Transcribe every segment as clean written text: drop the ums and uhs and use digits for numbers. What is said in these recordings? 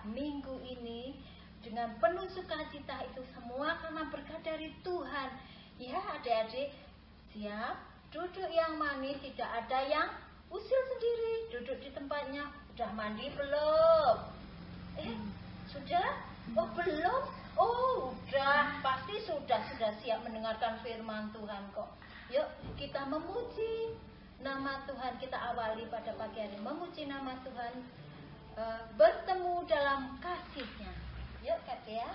minggu ini dengan penuh sukacita, itu semua karena berkat dari Tuhan. Ya adik-adik, siap, duduk yang manis, tidak ada yang usil sendiri, duduk di tempatnya. Udah mandi belum? Sudah? Oh belum? Oh udah, pasti sudah siap mendengarkan firman Tuhan kok. Yuk kita memuji nama Tuhan, kita awali pada pagi hari memuji nama Tuhan, bertemu dalam kasih-Nya. Yuk Kak Dea.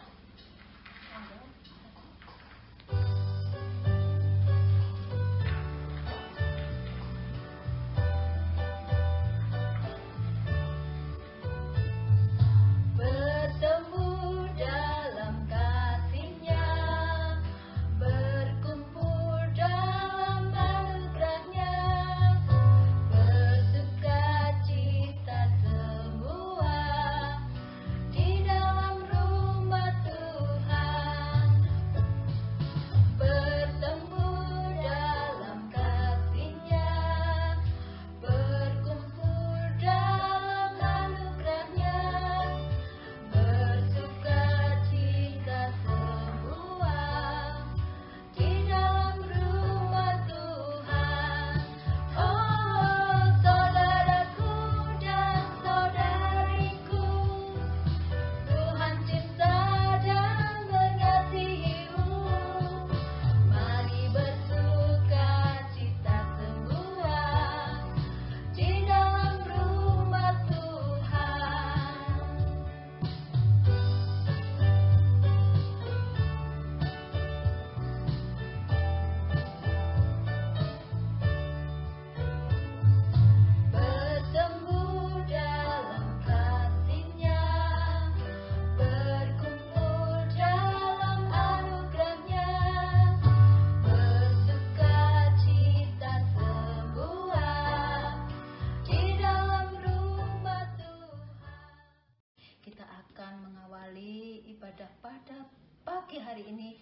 Pada pagi hari ini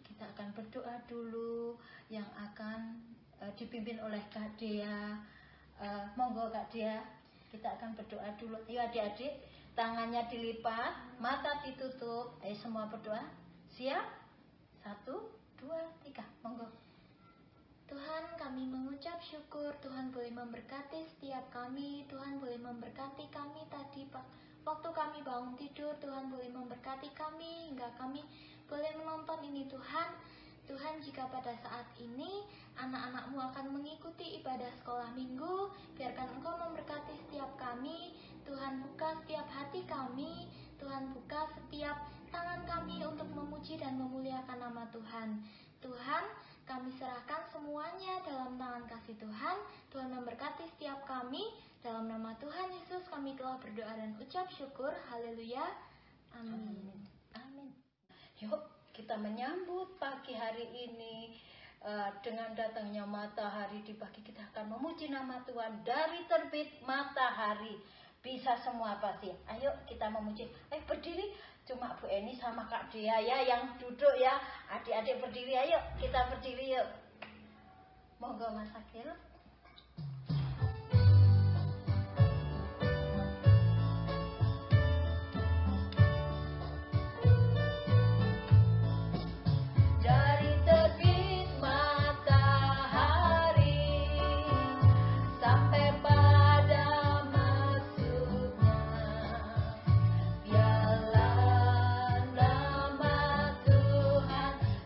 kita akan berdoa dulu yang akan dipimpin oleh Kak Dea. Monggo Kak Dea, kita akan berdoa dulu. Ayo adik-adik, tangannya dilipat, mata ditutup. Ayo semua berdoa. Siap? 1, 2, 3, monggo. Tuhan, kami mengucap syukur Tuhan boleh memberkati setiap kami. Tuhan boleh memberkati kami tadi waktu kami bangun tidur. Tuhan boleh memberkati kami hingga kami boleh menonton ini Tuhan. Tuhan, jika pada saat ini anak-anak-Mu akan mengikuti ibadah sekolah minggu, biarkan Engkau memberkati setiap kami. Tuhan, buka setiap hati kami. Tuhan, buka setiap tangan kami untuk memuji dan memuliakan nama Tuhan. Tuhan, kami serahkan semuanya dalam tangan kasih Tuhan. Tuhan memberkati setiap kami. Dalam nama Tuhan Yesus kami telah berdoa dan ucap syukur. Haleluya. Amin. Amin. Yuk kita menyambut pagi hari ini dengan datangnya matahari di pagi. Kita akan memuji nama Tuhan dari terbit matahari. Bisa semua pasti. Ayo kita memuji. Ayo berdiri. Cuma Bu Eni sama Kak Dea ya yang duduk ya. Adik-adik berdiri, ayo kita berdiri yuk. Monggo Mas Akil.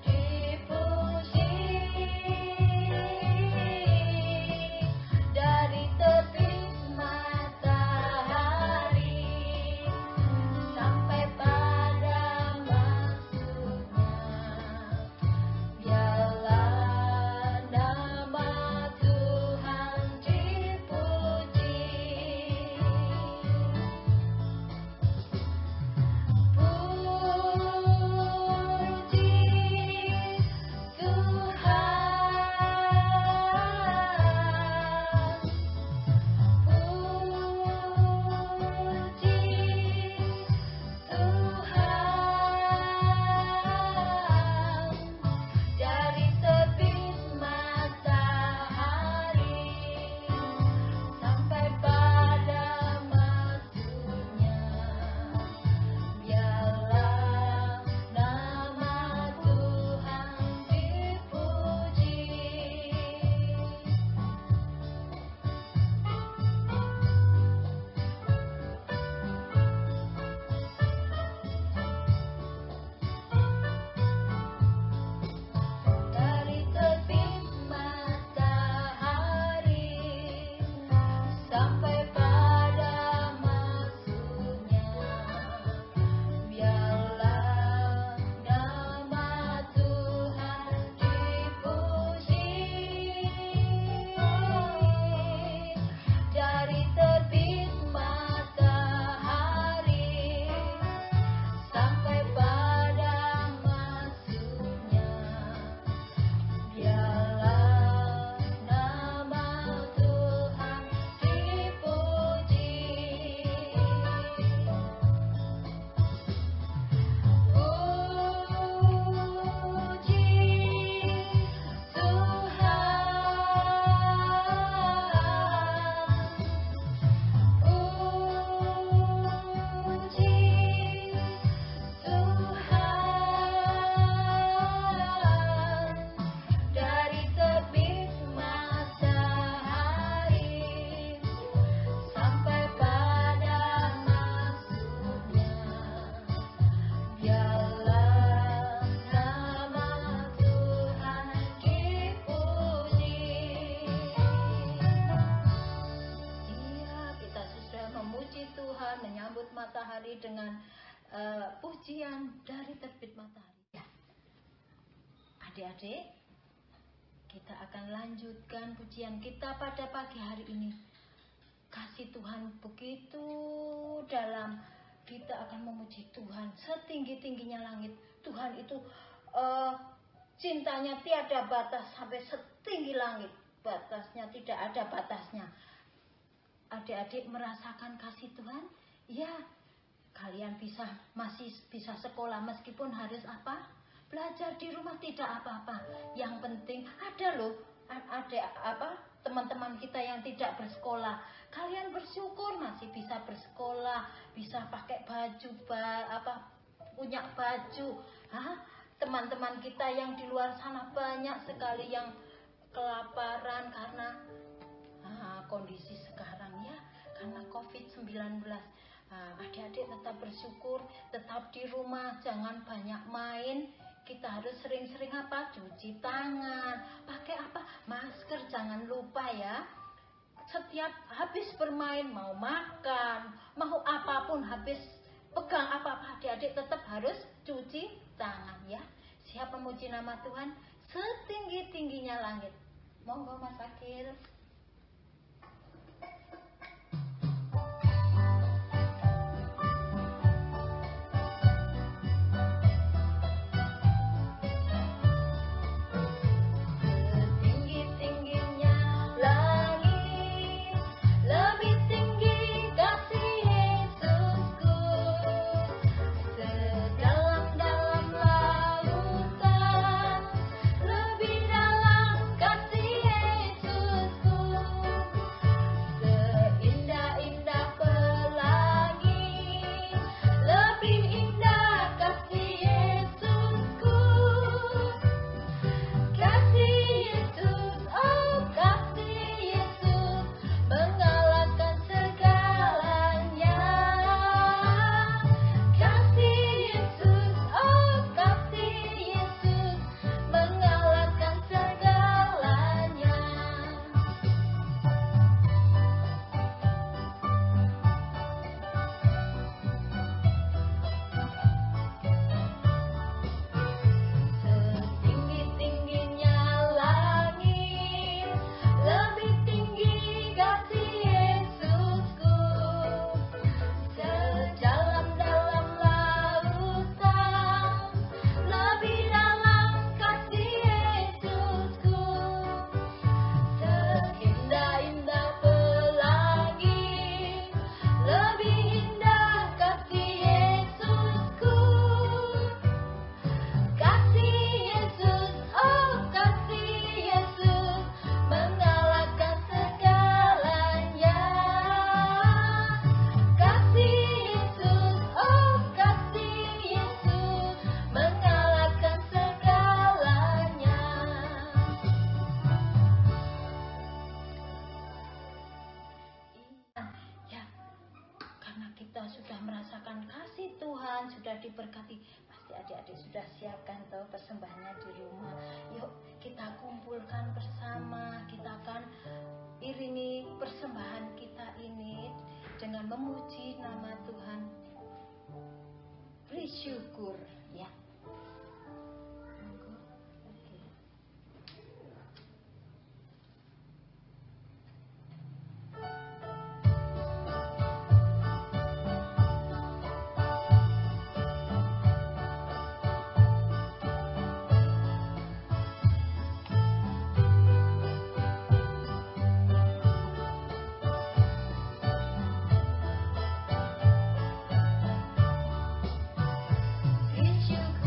Dipuji sekali dengan pujian dari terbit matahari. Ya. Adik-adik, kita akan lanjutkan pujian kita pada pagi hari ini. Kasih Tuhan begitu dalam, kita akan memuji Tuhan setinggi-tingginya langit. Tuhan itu cintanya tiada batas sampai setinggi langit. Batasnya tidak ada batasnya. Adik-adik merasakan kasih Tuhan? Ya, kalian masih bisa sekolah meskipun harus apa? Belajar di rumah tidak apa-apa. Yang penting ada loh, teman-teman kita yang tidak bersekolah. Kalian bersyukur masih bisa bersekolah, bisa pakai baju, punya baju. Teman-teman kita yang di luar sana banyak sekali yang kelaparan karena kondisi sekarang ya, karena COVID-19. Adik-adik tetap bersyukur, tetap di rumah, jangan banyak main. Kita harus sering-sering cuci tangan, pakai masker, jangan lupa ya. Setiap habis bermain, mau makan, mau apapun, habis pegang apa-apa, adik-adik tetap harus cuci tangan ya. Siap memuji nama Tuhan setinggi-tingginya langit. Monggo Mas Akil. Sudah diberkati, pasti adik-adik sudah siapkan persembahannya di rumah. Yuk kita kumpulkan bersama, kita akan iringi persembahan kita ini dengan memuji nama Tuhan, beri syukur ya. Syukur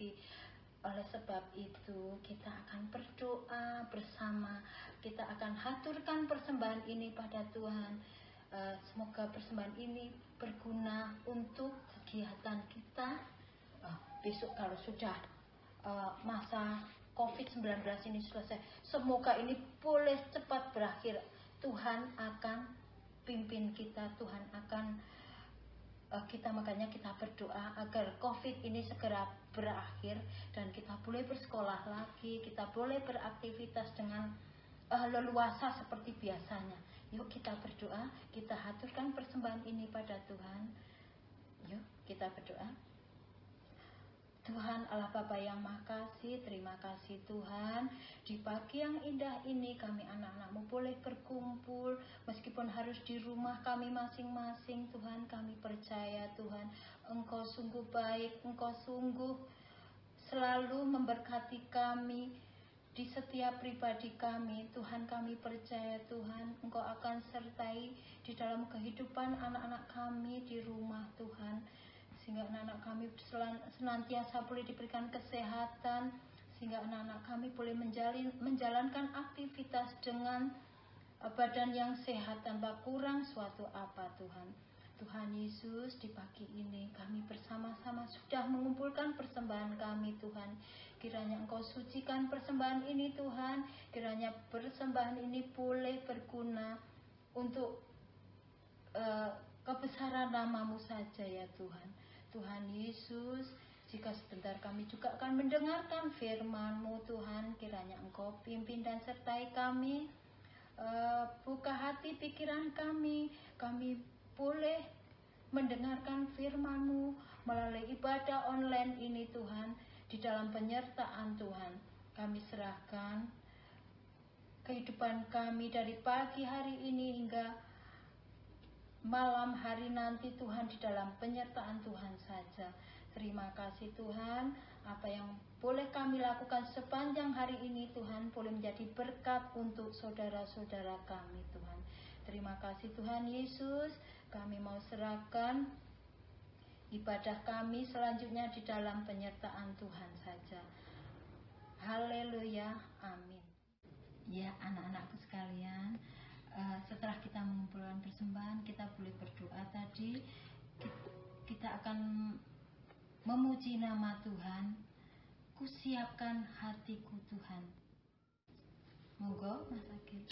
memiliki. Oleh sebab itu kita akan berdoa bersama, kita akan haturkan persembahan ini pada Tuhan. Semoga persembahan ini berguna untuk kegiatan kita. Besok kalau sudah masa COVID-19 ini selesai, semoga ini boleh cepat berakhir. Tuhan akan pimpin kita, Tuhan akan makanya kita berdoa agar COVID ini segera berakhir dan kita boleh bersekolah lagi, kita boleh beraktivitas dengan leluasa seperti biasanya. Yuk kita berdoa, kita haturkan persembahan ini pada Tuhan. Yuk kita berdoa. Tuhan Allah Bapa yang Maha Kasih, terima kasih Tuhan. Di pagi yang indah ini kami anak-anak-Mu boleh berkumpul, meskipun harus di rumah kami masing-masing. Tuhan, kami percaya Tuhan, Engkau sungguh baik, Engkau sungguh selalu memberkati kami di setiap pribadi kami. Tuhan, kami percaya Tuhan, Engkau akan sertai di dalam kehidupan anak-anak kami di rumah Tuhan, sehingga anak-anak kami senantiasa boleh diberikan kesehatan, sehingga anak-anak kami boleh menjalankan aktivitas dengan badan yang sehat tanpa kurang suatu apa Tuhan. Tuhan Yesus, di pagi ini kami bersama-sama sudah mengumpulkan persembahan kami Tuhan. Kiranya Engkau sucikan persembahan ini Tuhan, kiranya persembahan ini boleh berguna untuk kebesaran nama-Mu saja ya Tuhan. Tuhan Yesus, jika sebentar kami juga akan mendengarkan firman-Mu Tuhan, kiranya Engkau pimpin dan sertai kami, buka hati pikiran kami boleh mendengarkan firman-Mu melalui ibadah online ini Tuhan, di dalam penyertaan Tuhan. Kami serahkan kehidupan kami dari pagi hari ini hingga malam hari nanti Tuhan, di dalam penyertaan Tuhan saja. Terima kasih Tuhan, apa yang boleh kami lakukan sepanjang hari ini Tuhan boleh menjadi berkat untuk saudara-saudara kami Tuhan. Terima kasih Tuhan Yesus, kami mau serahkan ibadah kami selanjutnya di dalam penyertaan Tuhan saja. Haleluya, amin. Ya anak-anakku sekalian, setelah kita mengumpulkan persembahan, kita boleh berdoa tadi. Kita akan memuji nama Tuhan. Kusiapkan hatiku Tuhan. Monggo Mas Agil.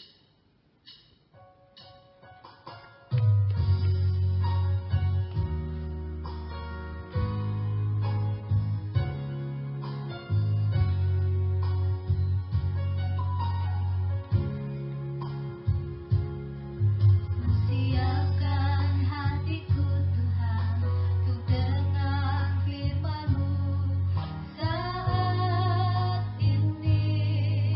Saat ini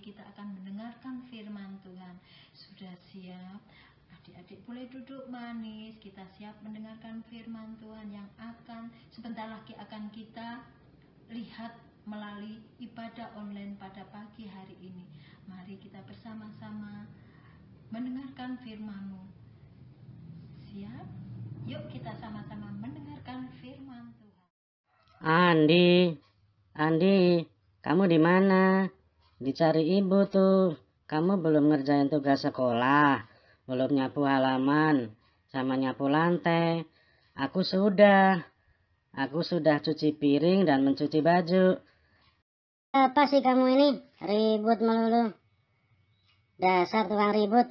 kita akan mendengarkan firman Tuhan. Sudah siap? Adik-adik boleh duduk manis. Kita siap mendengarkan firman Tuhan yang sebentar lagi akan kita lihat melalui ibadah online pada pagi hari ini. Mari kita bersama-sama mendengarkan firman-Mu. Siap? Yuk kita sama-sama mendengarkan firman Tuhan. Andi, kamu di mana? Dicari ibu tuh. Kamu belum ngerjain tugas sekolah, belum nyapu halaman, sama nyapu lantai. Aku sudah cuci piring dan mencuci baju. Apa sih kamu ini? Ribut melulu. Dasar tukang ribut.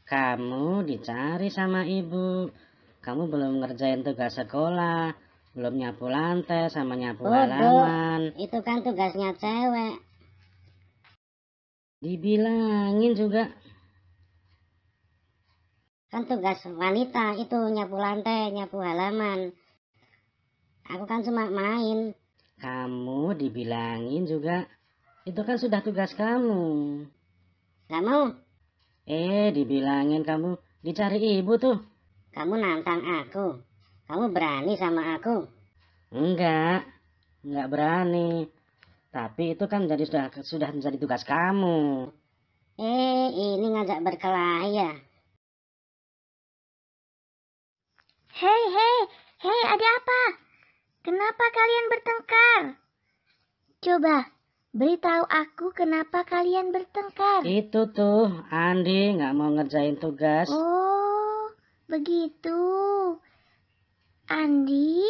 Kamu dicari sama ibu. Kamu belum ngerjain tugas sekolah, belum nyapu lantai sama nyapu halaman. Itu kan tugasnya cewek. Dibilangin juga. Kan tugas wanita itu nyapu lantai, nyapu halaman. Aku kan cuma main. Kamu dibilangin juga. Itu kan sudah tugas kamu. Gak mau? Dibilangin kamu dicari ibu tuh. Kamu nantang aku. Kamu berani sama aku? Enggak berani. Tapi itu kan sudah menjadi tugas kamu. Ini ngajak berkelahi ya? Hei, ada apa? Kenapa kalian bertengkar? Coba, beritahu aku kenapa kalian bertengkar. Itu tuh, Andi nggak mau ngerjain tugas. Oh, begitu. Andi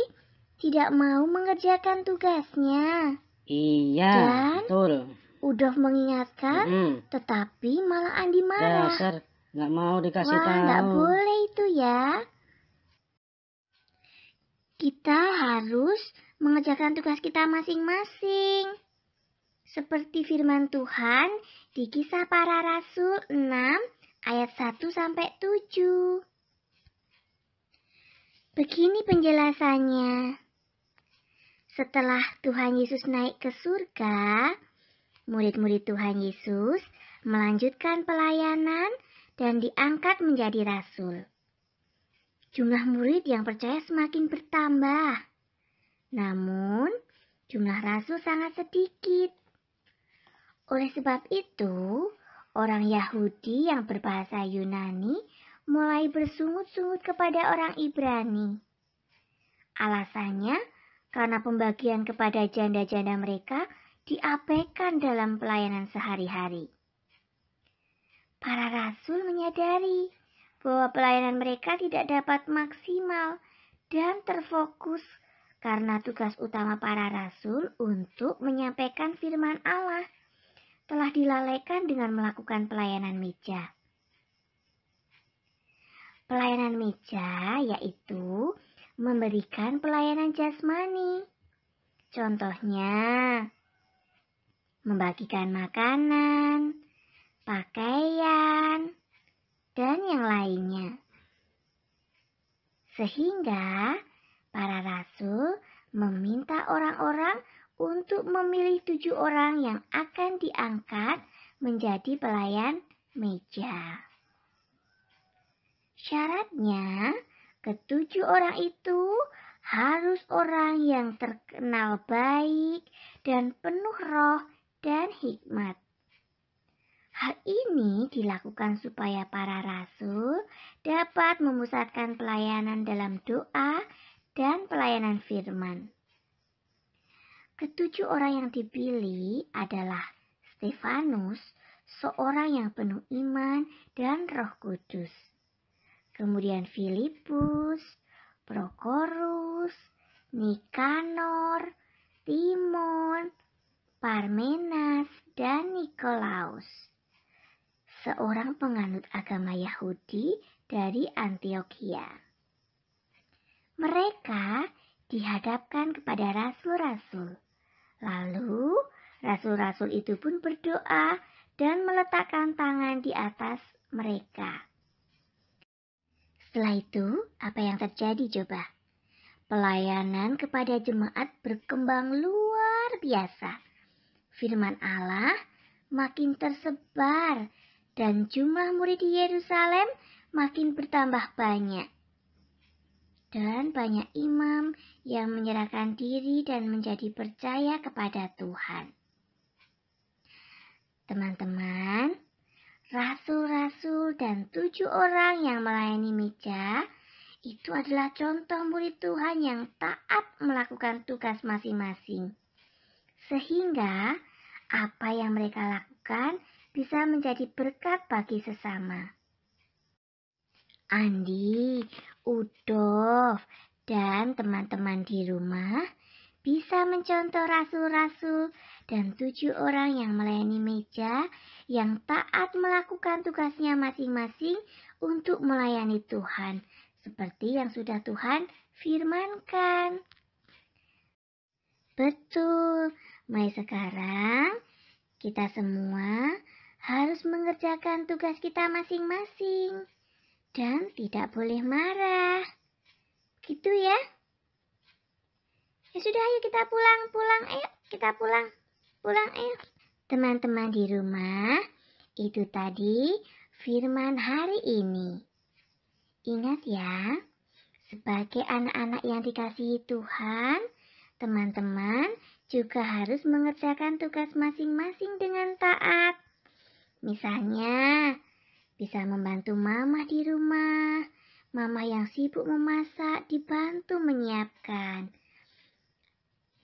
tidak mau mengerjakan tugasnya. Iya, Dan betul. Udah mengingatkan, tetapi malah Andi marah. Dasar, nggak mau dikasih tahu. Wah, nggak boleh itu ya. Kita harus mengerjakan tugas kita masing-masing. Seperti firman Tuhan di Kisah Para Rasul 6 ayat 1-7. Begini penjelasannya. Setelah Tuhan Yesus naik ke surga, murid-murid Tuhan Yesus melanjutkan pelayanan dan diangkat menjadi rasul. Jumlah murid yang percaya semakin bertambah. Namun, jumlah rasul sangat sedikit. Oleh sebab itu, orang Yahudi yang berbahasa Yunani mulai bersungut-sungut kepada orang Ibrani. Alasannya, karena pembagian kepada janda-janda mereka diabaikan dalam pelayanan sehari-hari. Para rasul menyadari bahwa pelayanan mereka tidak dapat maksimal dan terfokus karena tugas utama para rasul untuk menyampaikan firman Allah telah dilalaikan dengan melakukan pelayanan meja. Pelayanan meja yaitu memberikan pelayanan jasmani. Contohnya, membagikan makanan, pakaian, dan yang lainnya. Sehingga para rasul meminta orang-orang untuk memilih 7 orang yang akan diangkat menjadi pelayan meja. Syaratnya, ke-7 orang itu harus orang yang terkenal baik dan penuh roh dan hikmat. Hal ini dilakukan supaya para rasul dapat memusatkan pelayanan dalam doa dan pelayanan firman. Ke-7 orang yang dipilih adalah Stefanus, seorang yang penuh iman dan Roh Kudus. Kemudian Filipus, Prokorus, Nikanor, Timon, Parmenas, dan Nikolaus, seorang penganut agama Yahudi dari Antiokhia. Mereka dihadapkan kepada rasul-rasul. Lalu rasul-rasul itu pun berdoa dan meletakkan tangan di atas mereka. Setelah itu, apa yang terjadi coba? Pelayanan kepada jemaat berkembang luar biasa. Firman Allah makin tersebar dan jumlah murid di Yerusalem makin bertambah banyak. Dan banyak imam yang menyerahkan diri dan menjadi percaya kepada Tuhan. Teman-teman, rasul-rasul dan 7 orang yang melayani meja itu adalah contoh murid Tuhan yang taat melakukan tugas masing-masing. Sehingga apa yang mereka lakukan bisa menjadi berkat bagi sesama. Andi, Udof, dan teman-teman di rumah bisa mencontoh rasul-rasul dan 7 orang yang melayani meja yang taat melakukan tugasnya masing-masing untuk melayani Tuhan, seperti yang sudah Tuhan firmankan. Betul, mulai sekarang kita semua harus mengerjakan tugas kita masing-masing dan tidak boleh marah. Gitu ya? Ya sudah, ayo kita pulang. Ayo kita pulang. Ayo. Teman-teman di rumah, itu tadi firman hari ini. Ingat ya, sebagai anak-anak yang dikasihi Tuhan, teman-teman juga harus mengerjakan tugas masing-masing dengan taat. Misalnya, bisa membantu mama di rumah. Mama yang sibuk memasak dibantu menyiapkan.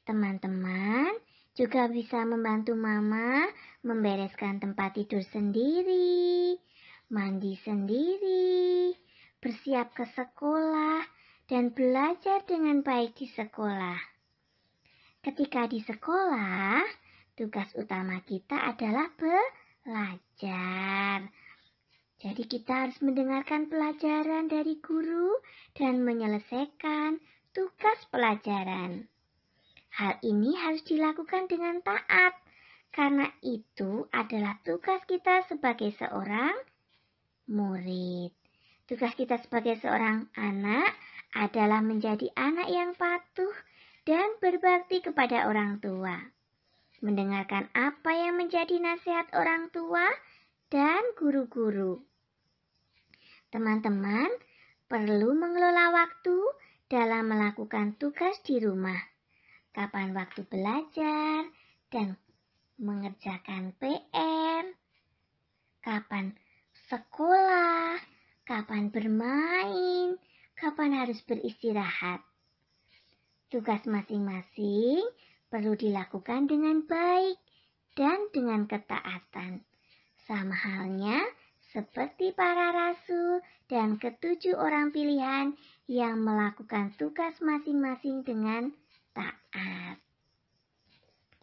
Teman-teman juga bisa membantu mama membereskan tempat tidur sendiri, mandi sendiri, bersiap ke sekolah, dan belajar dengan baik di sekolah. Ketika di sekolah, tugas utama kita adalah belajar. Jadi kita harus mendengarkan pelajaran dari guru dan menyelesaikan tugas pelajaran. Hal ini harus dilakukan dengan taat, karena itu adalah tugas kita sebagai seorang murid. Tugas kita sebagai seorang anak adalah menjadi anak yang patuh dan berbakti kepada orang tua. Mendengarkan apa yang menjadi nasihat orang tua dan guru-guru. Teman-teman perlu mengelola waktu dalam melakukan tugas di rumah. Kapan waktu belajar dan mengerjakan PR, kapan sekolah, kapan bermain, kapan harus beristirahat. Tugas masing-masing perlu dilakukan dengan baik dan dengan ketaatan. Sama halnya seperti para rasul dan ke-7 orang pilihan yang melakukan tugas masing-masing dengan taat.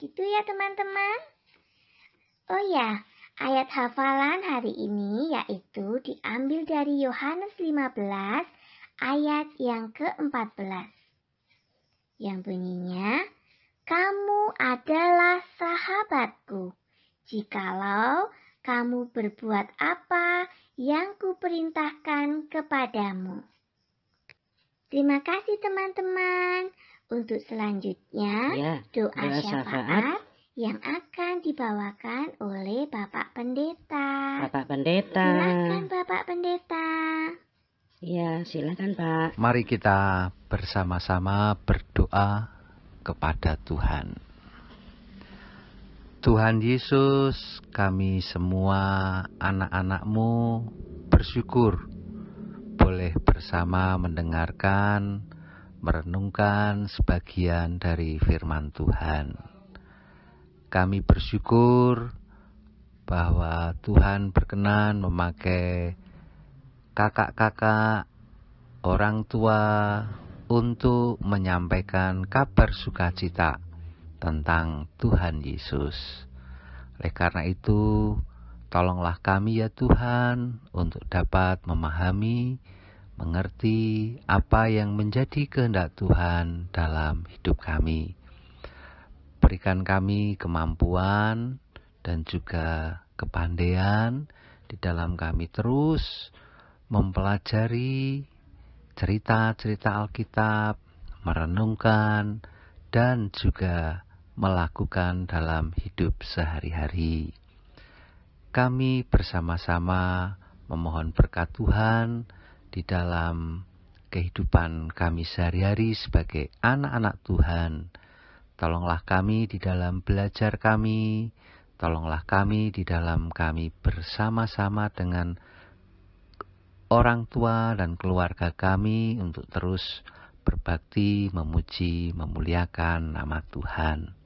Gitu ya teman-teman. Oh ya, ayat hafalan hari ini yaitu diambil dari Yohanes 15 ayat yang ke-14. Yang bunyinya, "Kamu adalah sahabatku, jikalau kamu berbuat apa yang kuperintahkan kepadamu." Terima kasih teman-teman. Untuk selanjutnya, doa syafaat yang akan dibawakan oleh Bapak Pendeta. Silakan Bapak Pendeta. Ya, silakan Pak. Mari kita bersama-sama berdoa kepada Tuhan. Tuhan Yesus, kami semua anak-anak-Mu bersyukur boleh bersama mendengarkan, merenungkan sebagian dari firman Tuhan. Kami bersyukur bahwa Tuhan berkenan memakai kakak-kakak, orang tua untuk menyampaikan kabar sukacita tentang Tuhan Yesus. Oleh karena itu, tolonglah kami ya Tuhan untuk dapat memahami, mengerti apa yang menjadi kehendak Tuhan dalam hidup kami. Berikan kami kemampuan dan juga kepandaian di dalam kami terus mempelajari cerita-cerita Alkitab, merenungkan, dan juga melakukan dalam hidup sehari-hari. kami bersama-sama memohon berkat Tuhan di dalam kehidupan kami sehari-hari sebagai anak-anak Tuhan. Tolonglah kami di dalam belajar kami, tolonglah kami di dalam kami bersama-sama dengan orang tua dan keluarga kami untuk terus berbakti, memuji, memuliakan nama Tuhan.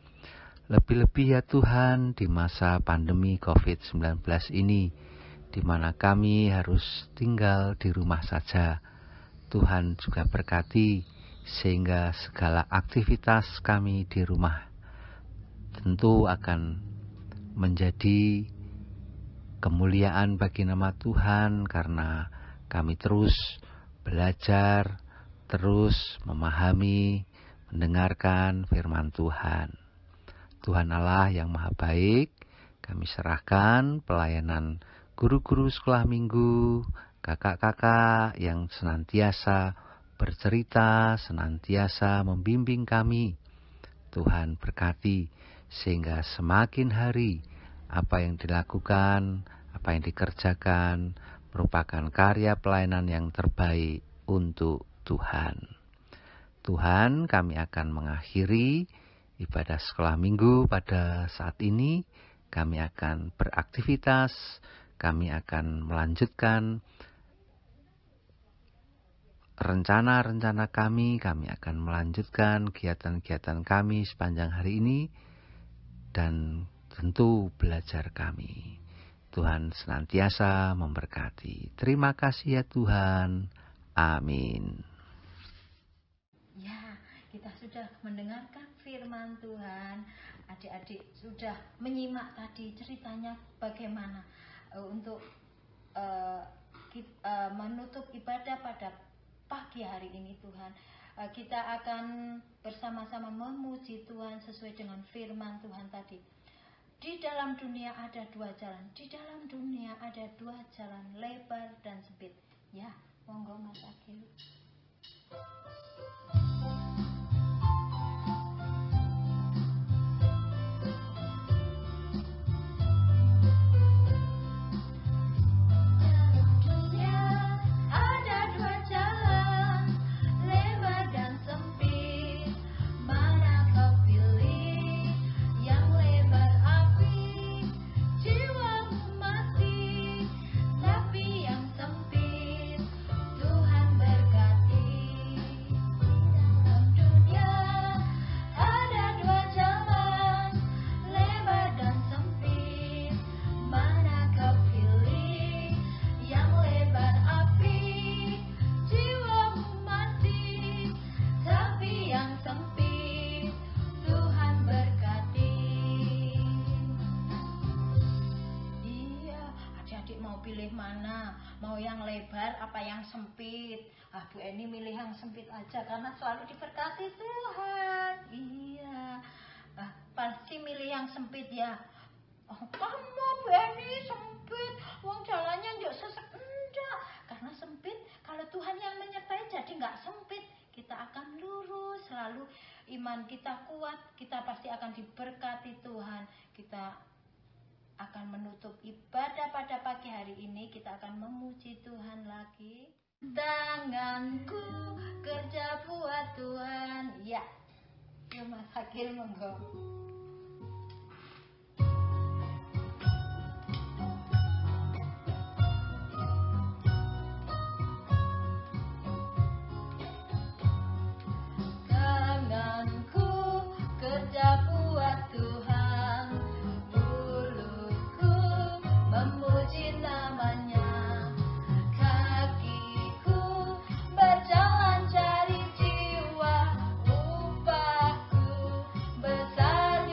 Lebih-lebih ya Tuhan di masa pandemi COVID-19 ini, di mana kami harus tinggal di rumah saja. Tuhan juga berkati sehingga segala aktivitas kami di rumah tentu akan menjadi kemuliaan bagi nama Tuhan karena kami terus belajar, terus memahami, mendengarkan firman Tuhan. Tuhan Allah yang Maha Baik, kami serahkan pelayanan guru-guru sekolah minggu, kakak-kakak yang senantiasa bercerita, senantiasa membimbing kami. Tuhan berkati sehingga semakin hari apa yang dilakukan, apa yang dikerjakan merupakan karya pelayanan yang terbaik untuk Tuhan. Tuhan, kami akan mengakhiri ibadah sekolah minggu pada saat ini. Kami akan beraktivitas, kami akan melanjutkan rencana-rencana kami akan melanjutkan kegiatan-kegiatan kami sepanjang hari ini dan tentu belajar kami. Tuhan senantiasa memberkati. Terima kasih ya Tuhan. Amin. Ya, kita sudah mendengarkan firman Tuhan. Adik-adik sudah menyimak tadi ceritanya bagaimana untuk menutup ibadah pada pagi hari ini Tuhan. Kita akan bersama-sama memuji Tuhan sesuai dengan firman Tuhan tadi. Di dalam dunia ada dua jalan. Di dalam dunia ada dua jalan, lebar dan sempit. Ya, monggo Mas Agil. Mau yang lebar apa yang sempit? Bu Eni milih yang sempit aja karena selalu diberkati Tuhan. Iya, pasti milih yang sempit ya. Kamu Bu Eni sempit, wong jalannya nggak sesek. Enggak, karena sempit. Kalau Tuhan yang menyertai jadi nggak sempit. Kita akan lurus, selalu iman kita kuat. Kita pasti akan diberkati Tuhan. Kita akan menutup ibadah pada pagi hari ini. Kita akan memuji Tuhan lagi. Tanganku kerja buat Tuhan. Ya, Mas Agil monggo. Tanganku kerja buat Tuhan, memuji namanya, kakiku berjalan cari jiwa, upahku besar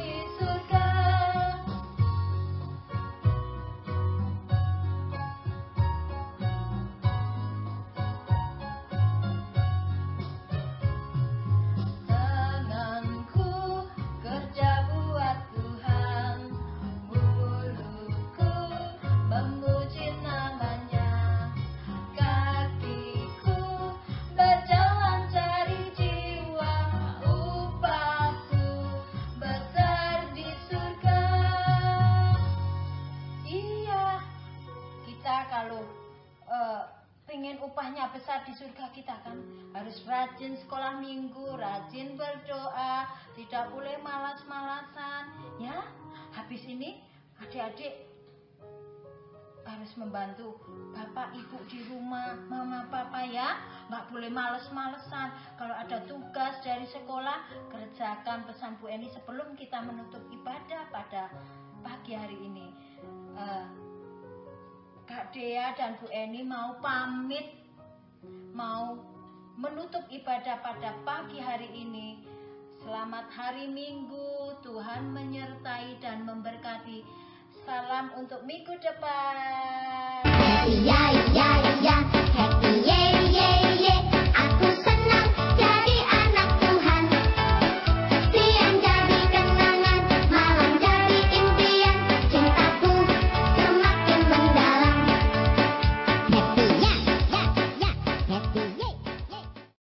kita kalau pengen upahnya besar di surga kita kan harus rajin sekolah minggu, rajin berdoa, tidak boleh malas-malasan ya. Habis ini adik-adik harus membantu bapak ibu di rumah, mama papa ya, nggak boleh males-malesan. Kalau ada tugas dari sekolah, kerjakan pesan Bu Eni sebelum kita menutup ibadah pada pagi hari ini. Kak Dea dan Bu Eni mau pamit, mau menutup ibadah pada pagi hari ini. Selamat hari Minggu, Tuhan menyertai dan memberkati. Salam untuk minggu depan.